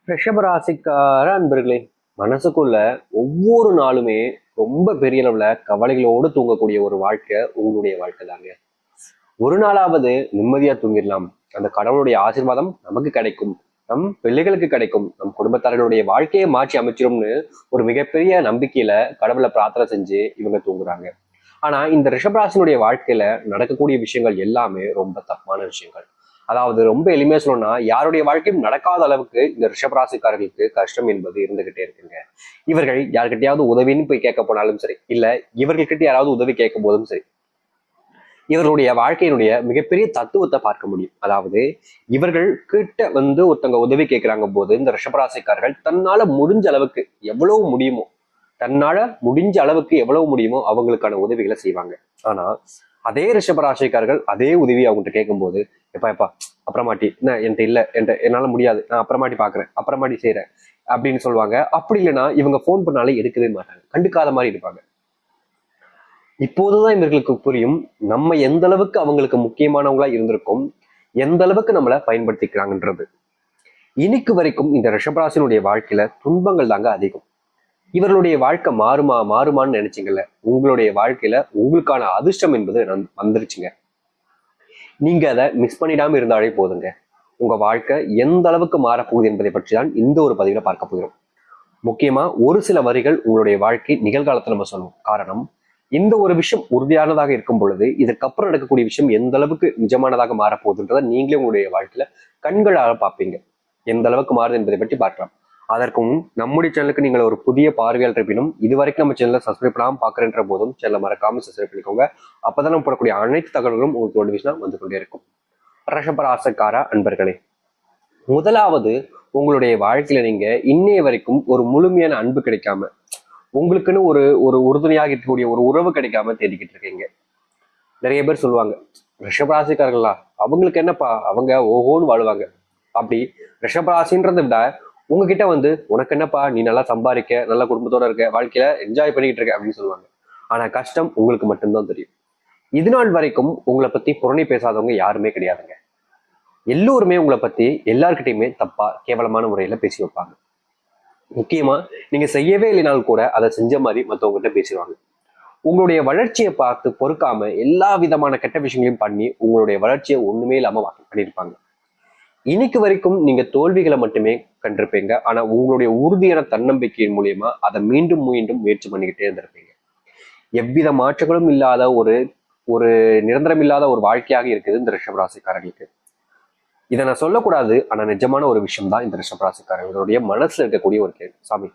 ரிஷபராசிக்கார அன்பர்களே, மனசுக்குள்ள ஒவ்வொரு நாளுமே ரொம்ப பெரிய அளவுல கவலைகளோடு தூங்கக்கூடிய ஒரு வாழ்க்கை உங்களுடைய வாழ்க்கை தாங்க. ஒரு நாளாவது நிம்மதியா தூங்கிடலாம், அந்த கடவுளுடைய ஆசீர்வாதம் நமக்கு கிடைக்கும், நம் பிள்ளைகளுக்கு கிடைக்கும், நம் குடும்பத்தார்களுடைய வாழ்க்கையை மாற்றி அமைச்சிரும்னு ஒரு மிகப்பெரிய நம்பிக்கையில கடவுளை பிரார்த்தனை செஞ்சு இவங்க தூங்குறாங்க. ஆனா இந்த ரிஷபராசினுடைய வாழ்க்கையில நடக்கக்கூடிய விஷயங்கள் எல்லாமே ரொம்ப தப்பான விஷயங்கள். அதாவது ரொம்ப எளிமையா சொல்லணும்னா, யாருடைய வாழ்க்கையும் நடக்காத அளவுக்கு இந்த ரிஷபராசிக்காரர்களுக்கு கஷ்டம் என்பது இருந்துகிட்டே இருக்குங்க. இவர்கள் யாருக்கிட்டையாவது உதவின்னு போய் கேட்க போனாலும் சரி, இல்ல இவர்கள்கிட்ட யாராவது உதவி கேட்கும் போதும் சரி, இவர்களுடைய வாழ்க்கையினுடைய மிகப்பெரிய தத்துவத்தை பார்க்க முடியும். அதாவது இவர்கள் கிட்ட ஒருத்தவங்க உதவி கேட்கிறாங்க போது இந்த ரிஷபராசிக்காரர்கள் தன்னால முடிஞ்ச அளவுக்கு எவ்வளவு முடியுமோ, தன்னால முடிஞ்ச அளவுக்கு எவ்வளவு முடியுமோ அவங்களுக்கான உதவிகளை செய்வாங்க. ஆனா அதே ரிஷபராசிக்காரர்கள் அதே உதவி அவங்ககிட்ட கேட்கும்போது, எப்பா எப்பா அப்புறமாட்டி என்ன என்கிட்ட இல்ல, என்னால முடியாது, நான் அப்புறமாட்டி பாக்குறேன், அப்புறமாட்டி செய்யறேன் அப்படின்னு சொல்லுவாங்க. அப்படி இல்லைன்னா இவங்க போன் பண்ணாலே எடுக்கவே மாட்டாங்க, கண்டுக்காத மாதிரி இருப்பாங்க. இப்போதுதான் இவர்களுக்கு புரியும் நம்ம எந்த அளவுக்கு அவங்களுக்கு முக்கியமானவங்களா இருந்திருக்கும், எந்த அளவுக்கு நம்மளை பயன்படுத்திக்கிறாங்கன்றது. இன்னைக்கு வரைக்கும் இந்த ரிஷபராசினுடைய வாழ்க்கையில துன்பங்கள் தாங்க அதிகம். இவர்களுடைய வாழ்க்கை மாறுமா மாறுமான்னு நினைச்சீங்கல்ல, உங்களுடைய வாழ்க்கையில உங்களுக்கான அதிர்ஷ்டம் என்பது வந்துருச்சுங்க. நீங்க அதை மிஸ் பண்ணிடாம இருந்தாலே போதுங்க. உங்க வாழ்க்கை எந்த அளவுக்கு மாறப்போகுது என்பதை பற்றி தான் இந்த ஒரு பதிவுல பார்க்க போகிறோம். முக்கியமா ஒரு சில வரிகள் உங்களுடைய வாழ்க்கை நிகழ்காலத்தை நம்ம சொல்லுவோம். காரணம், இந்த ஒரு விஷயம் உறுதியானதாக இருக்கும் பொழுது இதற்கப்புறம் நடக்கக்கூடிய விஷயம் எந்த அளவுக்கு நிஜமானதாக மாறப்போகுதுன்றதை நீங்களே உங்களுடைய வாழ்க்கையில கண்களாக பார்ப்பீங்க. எந்த அளவுக்கு மாறுது என்பதை பற்றி பார்க்கலாம். அதற்கும் நம்முடைய சேனலுக்கு நீங்கள் ஒரு புதிய பார்வையாளர் இருப்பினும் இதுவரைக்கும் நம்ம சேனலை சப்ஸ்கிரைப் பண்ணாமல் பார்க்குறன்ற போதும் சேனலை மறக்காம சப்ஸ்கிரைப் பண்ணிக்கோங்க. அப்பதான் நம்ம போடக்கூடிய அனைத்து தகவல்களும் உங்களுக்கு நோட்டிஃபிகேஷன் வந்து கொண்டே இருக்கும். ரிஷபராசிக்கார அன்பர்களே, முதலாவது உங்களுடைய வாழ்க்கையில நீங்க இன்னைய வரைக்கும் ஒரு முழுமையான அன்பு கிடைக்காம, உங்களுக்குன்னு ஒரு ஒரு உறுதுணையாக இருக்கக்கூடிய ஒரு உறவு கிடைக்காம தேடிக்கிட்டு இருக்கீங்க. நிறைய பேர் சொல்லுவாங்க, ரிஷபராசிக்காரர்களா அவங்களுக்கு என்னப்பா, அவங்க ஓஹோன்னு வாழுவாங்க. அப்படி ரிஷபராசின்றதை விட உங்ககிட்ட உனக்கு என்னப்பா, நீ நல்லா சம்பாதிக்க, நல்ல குடும்பத்தோட இருக்க, வாழ்க்கையில என்ஜாய் பண்ணிக்கிட்டு இருக்க அப்படின்னு சொல்லுவாங்க. ஆனா கஷ்டம் உங்களுக்கு மட்டும்தான் தெரியும். இது நாள் வரைக்கும் உங்களை பத்தி புரணி பேசாதவங்க யாருமே கிடையாதுங்க. எல்லோருமே உங்களை பத்தி எல்லார்கிட்டையுமே தப்பா கேவலமான முறையில பேசி வைப்பாங்க. முக்கியமா நீங்க செய்யவே இல்லைனாலும் கூட அதை செஞ்ச மாதிரி மற்றவங்ககிட்ட பேசிடுவாங்க. உங்களுடைய வளர்ச்சியை பார்த்து பொறுக்காம எல்லா விதமான கெட்ட விஷயங்களையும் பண்ணி உங்களுடைய வளர்ச்சியை ஒண்ணுமே இல்லாம பண்ணியிருப்பாங்க. இன்னைக்கு வரைக்கும் நீங்க தோல்விகளை மட்டுமே கண்டிருப்பீங்க. ஆனா உங்களுடைய உறுதியான தன்னம்பிக்கையின் மூலியமா அதை மீண்டும் மீண்டும் முயற்சி பண்ணிக்கிட்டே இருந்திருப்பீங்க. எவ்வித மாற்றங்களும் இல்லாத ஒரு ஒரு நிரந்தரம் இல்லாத ஒரு வாழ்க்கையாக இருக்குது இந்த ரிஷபராசிக்காரர்களுக்கு. இதை நான் சொல்லக்கூடாது, ஆனா நிஜமான ஒரு விஷயம் தான் இந்த ரிஷபராசிக்காரர்களுடைய மனசுல இருக்கக்கூடிய ஒரு கேள்வி. சாமி,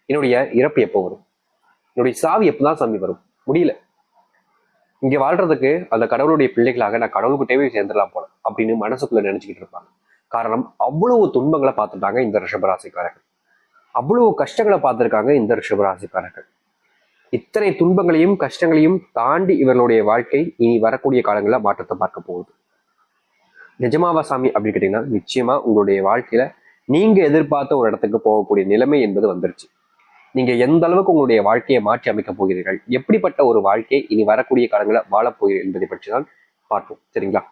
என்னுடைய இறப்பு எப்போ வரும், என்னுடைய சாவி எப்பதான் சாமி வரும், முடியல, இங்க வாழ்றதுக்கு அந்த கடவுளுடைய பிள்ளைகளாக நான் கடவுளுக்கிட்டே சேர்ந்துடலாம் போல அப்படின்னு மனசுக்குள்ள நினைச்சுக்கிட்டு இருப்பாங்க. காரணம், அவ்வளவு துன்பங்களை பார்த்துட்டாங்க இந்த ரிஷபராசிக்காரர்கள், அவ்வளவு கஷ்டங்களை பார்த்திருக்காங்க இந்த ரிஷபராசிக்காரர்கள். இத்தனை துன்பங்களையும் கஷ்டங்களையும் தாண்டி இவர்களுடைய வாழ்க்கை இனி வரக்கூடிய காலங்களில் மாற்றத்தை பார்க்க போகுது. நிஜமாவா சாமி அப்படின்னு கேட்டீங்கன்னா, நிச்சயமா உங்களுடைய வாழ்க்கையில நீங்க எதிர்பார்த்த ஒரு இடத்துக்கு போகக்கூடிய நிலைமை என்பது வந்துருச்சு. நீங்க எந்த அளவுக்கு உங்களுடைய வாழ்க்கையை மாற்றி அமைக்க போகிறீர்கள், எப்படிப்பட்ட ஒரு வாழ்க்கை இனி வரக்கூடிய காலங்களில் வாழப்போகிறீர்கள் என்பதை பற்றி தான் பார்ப்போம். சரிங்களா?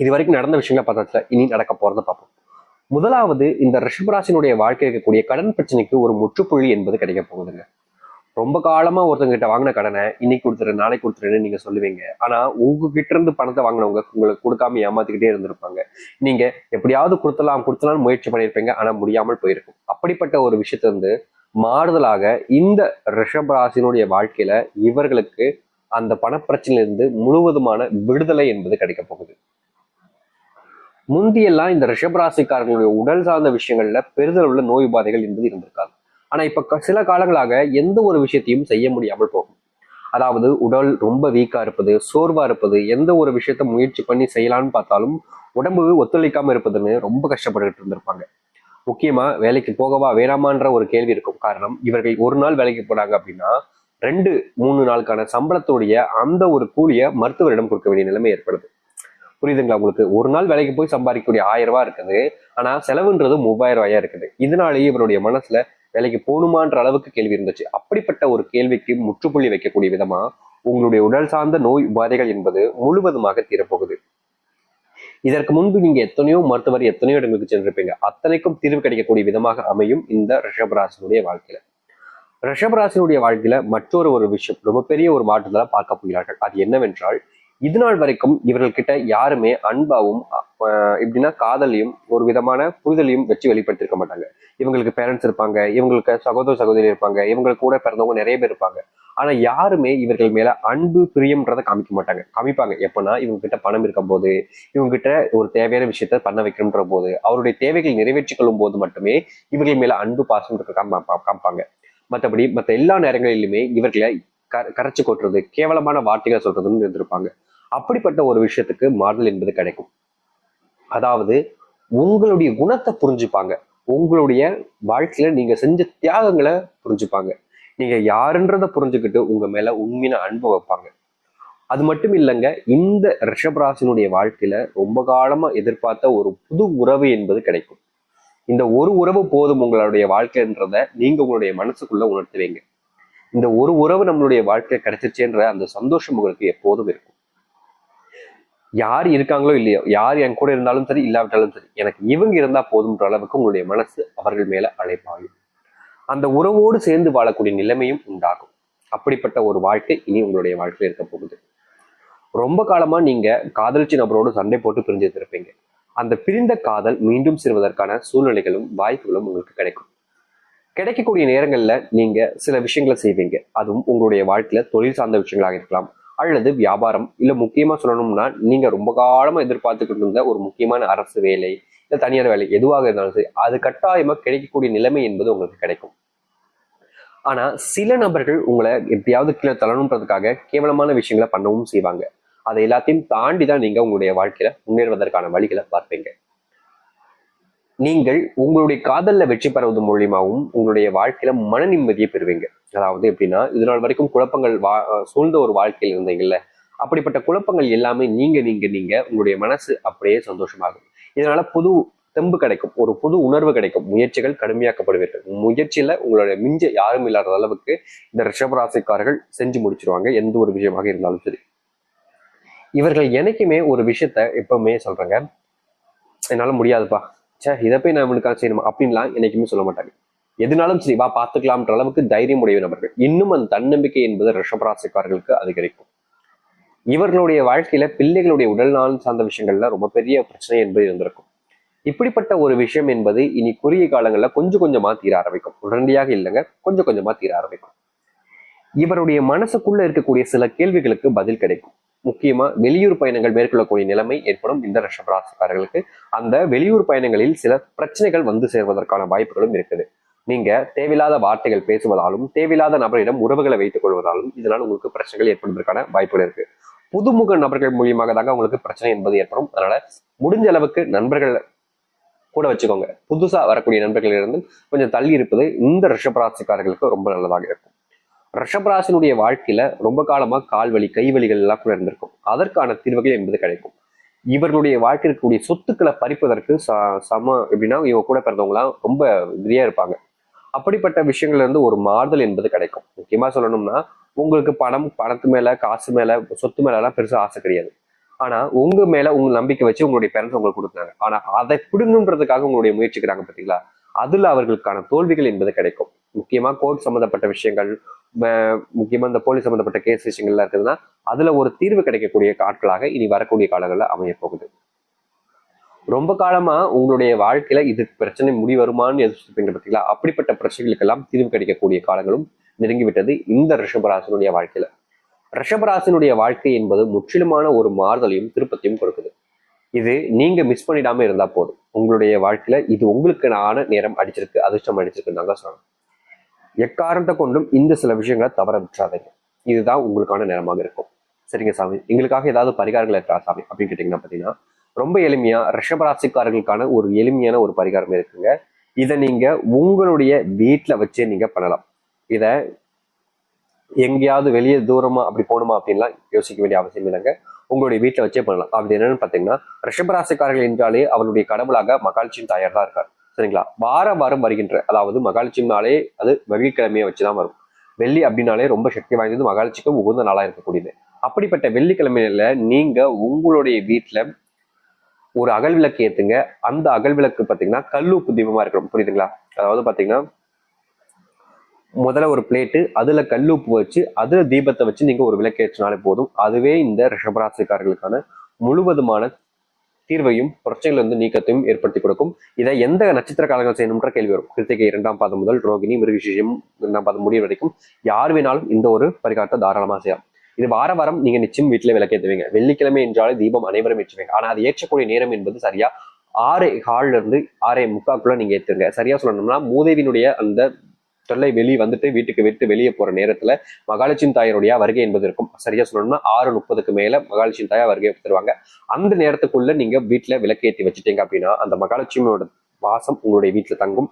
இது வரைக்கும் நடந்த விஷயங்களை பார்த்தா இனி நடக்க போறதை பார்ப்போம். முதலாவது, இந்த ரிஷபராசினுடைய வாழ்க்கை இருக்கக்கூடிய கடன் பிரச்சனைக்கு ஒரு முற்றுப்புள்ளி என்பது கிடைக்க போகுதுங்க. ரொம்ப காலமா ஒருத்தங்கிட்ட வாங்கின கடனை இன்னைக்கு கொடுத்துரு நாளைக்கு கொடுத்துருன்னு நீங்க சொல்லுவீங்க. ஆனா உங்ககிட்ட இருந்து பணத்தை வாங்கினவங்க உங்களுக்கு கொடுக்காம ஏமாத்திக்கிட்டே இருந்திருப்பாங்க. நீங்க எப்படியாவது கொடுத்தலாம் முயற்சி பண்ணியிருப்பீங்க, ஆனா முடியாமல் போயிருக்கும். அப்படிப்பட்ட ஒரு விஷயத்த மாறுதலாக இந்த ரிஷபராசினுடைய வாழ்க்கையில இவர்களுக்கு அந்த பணப்பிரச்சனையிலிருந்து முழுவதுமான விடுதலை என்பது கிடைக்க போகுது. முந்தியெல்லாம் இந்த ரிஷபராசிக்காரர்களுடைய உடல் சார்ந்த விஷயங்கள்ல பெரிதல் உள்ள நோய் உபாதைகள் என்பது இருந்திருக்காது. ஆனா இப்ப சில காலங்களாக எந்த ஒரு விஷயத்தையும் செய்ய முடியாமல் போகும். அதாவது உடல் ரொம்ப வீக்கா இருப்பது, சோர்வா இருப்பது, எந்த ஒரு விஷயத்த முயற்சி பண்ணி செய்யலாம்னு பார்த்தாலும் உடம்பு ஒத்துழைக்காம இருப்பதுன்னு ரொம்ப கஷ்டப்பட்டுட்டு இருந்திருப்பாங்க. முக்கியமா வேலைக்கு போகவா வேணாமான்ற ஒரு கேள்வி இருக்கும். காரணம், இவர்கள் ஒரு நாள் வேலைக்கு போனாங்க அப்படின்னா 2-3 நாளுக்கான சம்பளத்துடைய அந்த ஒரு கூலியை மருத்துவரிடம் கொடுக்க வேண்டிய நிலைமை ஏற்படுது. புரியுதுங்களா உங்களுக்கு? ஒரு நாள் வேலைக்கு போய் சம்பாதிக்கக்கூடிய 1000 ரூபாய் இருக்குது, ஆனா செலவுன்றது 3000 ரூபாயா இருக்குது. இதனாலேயே இவருடைய மனசுல வேலைக்கு போகணுமான்ற அளவுக்கு கேள்வி இருந்துச்சு. அப்படிப்பட்ட ஒரு கேள்விக்கு முற்றுப்புள்ளி வைக்கக்கூடிய விதமா உங்களுடைய உடல் சார்ந்த நோய் உபாதைகள் என்பது முழுவதுமாக தீரப்போகுது. இதற்கு முன்பு நீங்க எத்தனையோ மருத்துவர் எத்தனையோ இடங்களுக்கு சென்றிருப்பீங்க. அத்தனைக்கும் தீர்வு கிடைக்கக்கூடிய விதமாக அமையும் இந்த ரிஷபராசினுடைய வாழ்க்கையில. ரிஷபராசினுடைய வாழ்க்கையில மற்றொரு ஒரு விஷயம், ரொம்ப பெரிய ஒரு மாற்றத்தை பார்க்க போகிறார்கள். அது என்னவென்றால், இது நாள் வரைக்கும் இவர்கள் கிட்ட யாருமே அன்பாவும் எப்படின்னா காதலையும் ஒரு விதமான புரிதலையும் வச்சு வெளிப்படுத்திருக்க மாட்டாங்க. இவங்களுக்கு பேரண்ட்ஸ் இருப்பாங்க, இவங்களுக்கு சகோதர சகோதரி இருப்பாங்க, இவங்களுக்கு கூட பிறந்தவங்க நிறைய பேர் இருப்பாங்க. ஆனா யாருமே இவர்கள் மேல அன்பு பிரியம்ன்றதை காமிக்க மாட்டாங்க. காமிப்பாங்க எப்பன்னா இவங்க கிட்ட பணம் இருக்கும் போது, இவங்க கிட்ட ஒரு தேவையான விஷயத்த பண்ண வைக்கணுன்ற போது, அவருடைய தேவைகள் நிறைவேற்றிக் கொள்ளும் போது மட்டுமே இவர்கள் மேல அன்பு பாசம் காமிப்பாங்க. மற்றபடி மற்ற எல்லா நேரங்களிலுமே இவர்களை கரைச்சு கொட்டுறது, கேவலமான வார்த்தைகளை சொல்றதுன்னு இருந்திருப்பாங்க. அப்படிப்பட்ட ஒரு விஷயத்துக்கு மாறுதல் என்பது கிடைக்கும். அதாவது உங்களுடைய குணத்தை புரிஞ்சுப்பாங்க, உங்களுடைய வாழ்க்கையில நீங்க செஞ்ச தியாகங்களை புரிஞ்சுப்பாங்க, நீங்க யாருன்றத புரிஞ்சுக்கிட்டு உங்க மேல உண்மையான அன்பு வைப்பாங்க. அது மட்டும் இல்லைங்க, இந்த ரிஷபராசினுடைய வாழ்க்கையில ரொம்ப காலமா எதிர்பார்த்த ஒரு புது உறவு என்பது கிடைக்கும். இந்த ஒரு உறவு போதும் உங்களுடைய வாழ்க்கைன்றத நீங்க உங்களுடைய மனசுக்குள்ள உணர்த்துவீங்க. இந்த ஒரு உறவு நம்மளுடைய வாழ்க்கையில கிடைச்சிச்சேன்ற அந்த சந்தோஷம் உங்களுக்கு எப்போதும் இருக்கும். யார் இருக்காங்களோ இல்லையோ, யார் என் கூட இருந்தாலும் சரி இல்லாவிட்டாலும் சரி, எனக்கு இவங்க இருந்தா போதும்ன்ற அளவுக்கு உங்களுடைய மனசு அவர்கள் மேல அழைப்பாயும் அந்த உறவோடு சேர்ந்து வாழக்கூடிய நிலைமையும் உண்டாகும். அப்படிப்பட்ட ஒரு வாழ்க்கை இனி உங்களுடைய வாழ்க்கையில் இருக்க போகுது. ரொம்ப காலமா நீங்க காதலிச்சு நபரோடு சண்டை போட்டு பிரிஞ்சு இருப்பீங்க. அந்த பிரிந்த காதல் மீண்டும் சேர்வதற்கான சூழ்நிலைகளும் வாய்ப்புகளும் உங்களுக்கு கிடைக்கும். கிடைக்கக்கூடிய நேரங்கள்ல நீங்க சில விஷயங்களை செய்வீங்க. அதுவும் உங்களுடைய வாழ்க்கையில தொழில் சார்ந்த விஷயங்களாக இருக்கலாம், அல்லது வியாபாரம், இல்ல முக்கியமா சொல்லணும்னா நீங்க ரொம்ப காலமா எதிர்பார்த்துக்கிட்டு இருந்த ஒரு முக்கியமான அரசு வேலை, இல்ல தனியார் வேலை, எதுவாக இருந்தாலும் சரி, அது கட்டாயமா கிடைக்கக்கூடிய நிலைமை என்பது உங்களுக்கு கிடைக்கும். ஆனா சில நபர்கள் உங்களை எப்படியாவது கீழே தள்ளணுன்றதுக்காக கேவலமான விஷயங்களை பண்ணவும் செய்வாங்க. அதை எல்லாத்தையும் தாண்டிதான் நீங்க உங்களுடைய வாழ்க்கையில முன்னேறுவதற்கான வழிகளை பார்ப்பீங்க. நீங்கள் உங்களுடைய காதல்ல வெற்றி பெறுவது மூலியமாகவும் உங்களுடைய வாழ்க்கையில மன நிம்மதியை பெறுவீங்க. அதாவது எப்படின்னா, இது நாள் வரைக்கும் குழப்பங்கள் சூழ்ந்த ஒரு வாழ்க்கையில் இருந்தீங்கல்ல, அப்படிப்பட்ட குழப்பங்கள் எல்லாமே நீங்க நீங்க நீங்க உங்களுடைய மனசு அப்படியே சந்தோஷமாகும். இதனால புது தெம்பு கிடைக்கும், ஒரு புது உணர்வு கிடைக்கும். முயற்சிகள் கடுமையாக்கப்படுவீர்கள். முயற்சியில உங்களுடைய மிஞ்ச யாரும் இல்லாத அளவுக்கு இந்த ரிஷபராசிக்காரர்கள் செஞ்சு முடிச்சிருவாங்க, எந்த ஒரு விஷயமாக இருந்தாலும் சரி. இவர்கள் என்னைக்குமே ஒரு விஷயத்த எப்பவுமே சொல்றாங்க, என்னால முடியாதுப்பா, இதை போய் நான் இவனுக்காக செய்யணுமா அப்படின்லாம் என்னைக்குமே சொல்ல மாட்டாங்க. எதுனாலும் சரி வா பார்த்துக்கலாம்ன்ற அளவுக்கு தைரியம் உடைய நபர்கள். இன்னும் அந்த தன்னம்பிக்கை என்பது ரிஷபராசிக்காரர்களுக்கு அதிகரிக்கும். இவர்களுடைய வாழ்க்கையில பிள்ளைகளுடைய உடல் நலம் சார்ந்த விஷயங்கள்ல ரொம்ப பெரிய பிரச்சனை என்பது இருந்திருக்கும். இப்படிப்பட்ட ஒரு விஷயம் என்பது இனி குறுகிய காலங்கள்ல கொஞ்சம் கொஞ்சமா தீர ஆரம்பிக்கும். உடனடியாக இல்லைங்க, கொஞ்சம் கொஞ்சமா தீர ஆரம்பிக்கும். இவருடைய மனசுக்குள்ள இருக்கக்கூடிய சில கேள்விகளுக்கு பதில் கிடைக்கும். முக்கியமா வெளியூர் பயணங்கள் மேற்கொள்ளக்கூடிய நிலைமை ஏற்படும் இந்த ரிஷபராசிக்காரர்களுக்கு. அந்த வெளியூர் பயணங்களில் சில பிரச்சனைகள் வந்து சேர்வதற்கான வாய்ப்புகளும் இருக்குது. நீங்க தேவையில்லாத வார்த்தைகள் பேசுவதாலும், தேவையில்லாத நபரிடம் உறவுகளை வைத்துக் கொள்வதாலும் இதனால் உங்களுக்கு பிரச்சனைகள் ஏற்படுவதற்கான வாய்ப்புகள் இருக்கு. புதுமுக நபர்கள் மூலியமாக தாங்க உங்களுக்கு பிரச்சனை என்பது ஏற்படும். அதனால முடிஞ்ச அளவுக்கு நண்பர்கள் கூட வச்சுக்கோங்க. புதுசா வரக்கூடிய நண்பர்களிலிருந்து கொஞ்சம் தள்ளி இருப்பது இந்த ரிஷபராசிக்காரர்களுக்கு ரொம்ப நல்லதாக இருக்கும். ரிஷபராசினுடைய வாழ்க்கையில ரொம்ப காலமா கால்வலி கைவலிகள் எல்லாம் கூட இருந்திருக்கும். அதற்கான தீர்வுகள் என்பது கிடைக்கும். இவர்களுடைய வாழ்க்கையில் இருக்கக்கூடிய சொத்துக்களை பறிப்பதற்கு எப்படின்னா இவங்க கூட பிறந்தவங்களாம் ரொம்ப விதியா இருப்பாங்க. அப்படிப்பட்ட விஷயங்கள்ல இருந்து ஒரு மாறுதல் என்பது கிடைக்கும். முக்கியமா சொல்லணும்னா உங்களுக்கு பணத்து மேல, காசு மேல, சொத்து மேல எல்லாம் பெருசா ஆசை கிடையாது. ஆனா உங்க மேல உங்க நம்பிக்கை வச்சு உங்களுடைய பேரண்ட்ஸ் உங்களுக்கு கொடுத்தாங்க. ஆனா அதை பிடுங்கன்றதுக்காக உங்களுடைய முயற்சிக்கிறாங்க பார்த்தீங்களா, அதுல அவர்களுக்கான தோல்விகள் என்பது கிடைக்கும். முக்கியமா கோர்ட் சம்பந்தப்பட்ட விஷயங்கள், முக்கியமா இந்த போலீஸ் சம்பந்தப்பட்ட கேஸ் விஷயங்கள்லாம் இருக்குதுன்னா அதுல ஒரு தீர்வு கிடைக்கக்கூடிய ஆட்களாக இனி வரக்கூடிய காலங்களில் அமைய போகுது. ரொம்ப காலமா உங்களுடைய வாழ்க்கையில இது பிரச்சனை வருமானு எதிர்பார்ப்பீங்க பார்த்தீங்களா, அப்படிப்பட்ட பிரச்சனைகளுக்கெல்லாம் தீர்வு கிடைக்கக்கூடிய காலங்களும் நெருங்கிவிட்டது இந்த ரிஷபராசினுடைய வாழ்க்கையில. ரிஷபராசினுடைய வாழ்க்கை என்பது முற்றிலுமான ஒரு மாறுதலையும் திருப்பத்தையும் கொடுக்குது. இது நீங்க மிஸ் பண்ணிடாம இருந்தா போதும். உங்களுடைய வாழ்க்கையில இது உங்களுக்கு நேரம் அடிச்சிருக்கு, அதிர்ஷ்டம் அடிச்சிருக்குன்னு தாங்க சொல்லணும். எக்காரணத்தை கொண்டும் இந்த சில விஷயங்களை தவற விட்டுறாதீங்க. இதுதான் உங்களுக்கான நேரமாக இருக்கும். சரிங்க சாமி, எங்களுக்காக ஏதாவது பரிகாரங்கள் இருக்கா சாமி அப்படின்னு கேட்டீங்கன்னா பாத்தீங்கன்னா, ரொம்ப எளிமையா ரிஷபராசிக்காரர்களுக்கான ஒரு எளிமையான ஒரு பரிகாரம் இருக்குங்க. இதை நீங்க உங்களுடைய வீட்டுல வச்சே நீங்க பண்ணலாம். இத எங்கேயாவது வெளியே தூரமா அப்படி போகணுமா அப்படின்லாம் யோசிக்க வேண்டிய அவசியம் இல்லைங்க. உங்களுடைய வீட்டுல வச்சே பண்ணலாம். அப்படி என்னன்னு பாத்தீங்கன்னா, ரிஷபராசிக்காரர்கள் என்றாலே அவருடைய கடவுளாக மகாலட்சுமி தாயார் தான் இருக்கார். சரிங்களா. வாரம் வருகின்ற, அதாவது மகாலட்சுமினாலே அது வெள்ளிக்கிழமையை வச்சுதான் வரும். வெள்ளி அப்படின்னாலே ரொம்ப சக்தி வாய்ந்தது, மகாலட்சுமிக்கும் உகந்த நாளா இருக்கக்கூடியது. அப்படிப்பட்ட வெள்ளிக்கிழமையில நீங்க உங்களுடைய வீட்டுல ஒரு அகல் விளக்கு ஏத்துங்க. அந்த அகல் விளக்கு பாத்தீங்கன்னா கல்லுப்பு தீபமா இருக்கணும், புரியுதுங்களா? அதாவது பாத்தீங்கன்னா முதல்ல ஒரு பிளேட்டு, அதுல கல்லுப்பு வச்சு அதுல தீபத்தை வச்சு நீங்க ஒரு விளக்கு ஏற்றினாலே போதும். அதுவே இந்த ரிஷபராசிக்காரர்களுக்கான முழுவதுமான தீர்வையும் பிரச்சனைகள் வந்து நீக்கத்தையும் ஏற்படுத்தி கொடுக்கும். இதை எந்த நட்சத்திர காலங்கள் செய்யணும்ன்ற கேள்வி வரும். கிருத்திகை 2ஆம் பாதம் முதல் ரோகிணி மிருகசீரிஷம் 2ஆம் பாதம் முடிவு வரைக்கும் யார் வேணாலும் இந்த ஒரு பரிகாரத்தை தாராளமா செய்யலாம். இது வாரம் நீங்க நிச்சயம் வீட்டுல விளக்கேற்றுவீங்க. வெள்ளிக்கிழமை என்றாலே தீபம் அனைவரும் ஏற்றுவீங்க. ஆனா அது ஏற்றக்கூடிய நேரம் என்பது சரியா 6:15 இருந்து 6:45 நீங்க ஏற்றுங்க. சரியா சொல்லணும்னா மூதேவினுடைய அந்த தொல்லை வெளியே வந்துட்டு வீட்டுக்கு விட்டு வெளியே போற நேரத்துல மகாலட்சுமி தாயருடைய வருகை என்பது இருக்கும். சரியா சொல்லணும்னா 6:30 மேல மகாலட்சுமி தாயா வருகை தருவாங்க. அந்த நேரத்துக்குள்ள நீங்க வீட்டுல விளக்கேற்றி வச்சுட்டீங்க அப்படின்னா அந்த மகாலட்சுமியோட வாசம் உங்களுடைய வீட்டுல தங்கும்.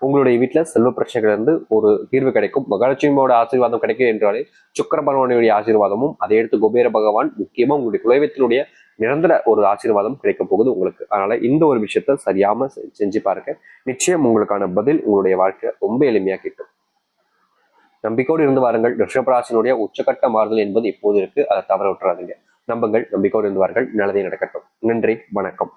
உங்களுடைய வீட்டுல செல்வ பிரச்சனைகள் இருந்து ஒரு தீர்வு கிடைக்கும். மகாலட்சுமியோட ஆசீர்வாதம் கிடைக்கும் என்றாலே சுக்கிர பகவானுடைய ஆசீர்வாதமும், அதை எடுத்து குபேர பகவான், முக்கியமா உங்களுடைய குலதெய்வத்தினுடைய நிரந்தர ஒரு ஆசீர்வாதம் கிடைக்க போகுது உங்களுக்கு. அதனால இந்த ஒரு விஷயத்த சரியாம செஞ்சு பாருங்க. நிச்சயம் உங்களுக்கான பதில் உங்களுடைய வாழ்க்கை ரொம்ப எளிமையா கிட்டும். நம்பிக்கையோடு இருந்து வாருங்கள். ரிஷபராசினுடைய உச்சகட்ட மாறுதல் என்பது இப்போது இருக்கு, அதை தவற விட்டுறாதீங்க. நம்புங்கள், நம்பிக்கையோடு இருந்து வாருங்கள். நல்லதே நடக்கட்டும். நன்றி, வணக்கம்.